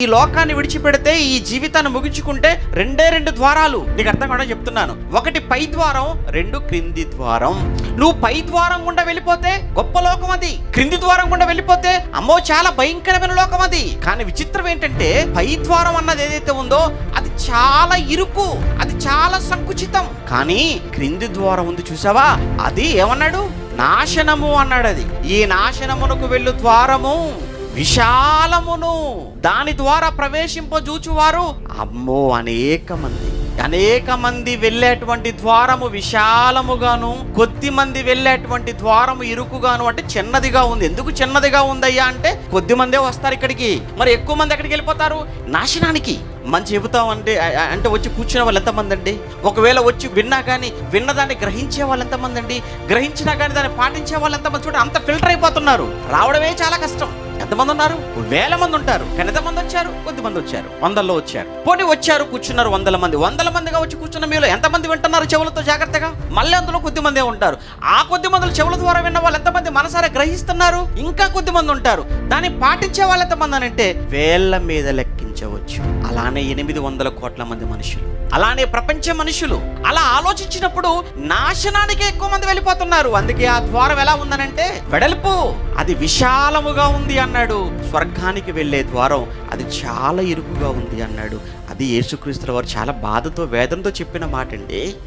ఈ లోకాన్ని విడిచిపెడితే, ఈ జీవితాన్ని ముగించుకుంటే రెండు ద్వారాలు. నీకు అర్థం కూడా చెప్తున్నాను. ఒకటి పై ద్వారం, రెండు క్రింది ద్వారం. నువ్వు పై ద్వారం గుండా వెళ్ళిపోతే గొప్ప లోకం అది. క్రింది ద్వారం గుండా వెళ్ళిపోతే అమ్మో చాలా భయంకరమైన లోకం అది. కానీ విచిత్రం ఏంటంటే, పై ద్వారం అన్నది ఏదైతే ఉందో అది చాలా ఇరుకు, అది చాలా సంకుచితం. కానీ క్రింది ద్వారం ఉంది చూసావా, అది ఏమన్నాడు? నాశనము అన్నాడు. అది ఈ నాశనమునకు వెళ్ళు ద్వారము విశాలమును, దాని ద్వారా ప్రవేశింపజూచువారు అమ్మో అనేక మంది వెళ్ళేటువంటి ద్వారము విశాలముగాను, కొద్ది మంది వెళ్ళేటువంటి ద్వారము ఇరుకుగాను. అంటే చిన్నదిగా ఉంది. ఎందుకు చిన్నదిగా ఉందయ్యా అంటే, కొద్ది మందే వస్తారు ఇక్కడికి. మరి ఎక్కువ మంది ఎక్కడికి వెళ్ళిపోతారు? నాశనానికి. మంచి చెబుతాం అంటే వచ్చి కూర్చునే వాళ్ళు ఎంతమంది అండి? ఒకవేళ వచ్చి విన్నా కానీ విన్నదాన్ని గ్రహించే వాళ్ళు ఎంతమంది అండి? గ్రహించినా కానీ దాన్ని పాటించే వాళ్ళు ఎంతమంది? చూడండి, అంత ఫిల్టర్ అయిపోతున్నారు. రావడమే చాలా కష్టం. ఎంతమంది ఉన్నారు? వేల మంది ఉంటారు. కానీ ఎంతమంది వచ్చారు? కొద్ది మంది వచ్చారు. వందల్లో వచ్చారు. పోనీ వచ్చారు, కూర్చున్నారు వందల మందిగా వచ్చి కూర్చున్న మీలో ఎంతమంది వింటున్నారు చెవులతో జాగ్రత్తగా? మళ్ళీ అందులో కొద్ది మందే ఉంటారు. ఆ కొద్ది మందులు చెవుల ద్వారా విన్న వాళ్ళు ఎంతమంది మనసారా గ్రహిస్తున్నారు? ఇంకా కొద్ది మంది ఉంటారు. దాన్ని పాటించే వాళ్ళు ఎంతమంది అని అంటే వేళ్ల మీద లెక్కించవచ్చు. అలానే 800 కోట్ల మంది మనుషులు, అలానే ప్రపంచ మనుషులు అలా ఆలోచించినప్పుడు నాశనానికి ఎక్కువ మంది వెళ్ళిపోతున్నారు. అందుకే ఆ ద్వారం ఎలా ఉందనంటే వెడల్పు, అది విశాలముగా ఉంది అన్నాడు. స్వర్గానికి వెళ్ళే ద్వారం అది చాలా ఇరుకుగా ఉంది అన్నాడు. అది యేసుక్రీస్తు వారు చాలా బాధతో వేదనతో చెప్పిన మాట అండి.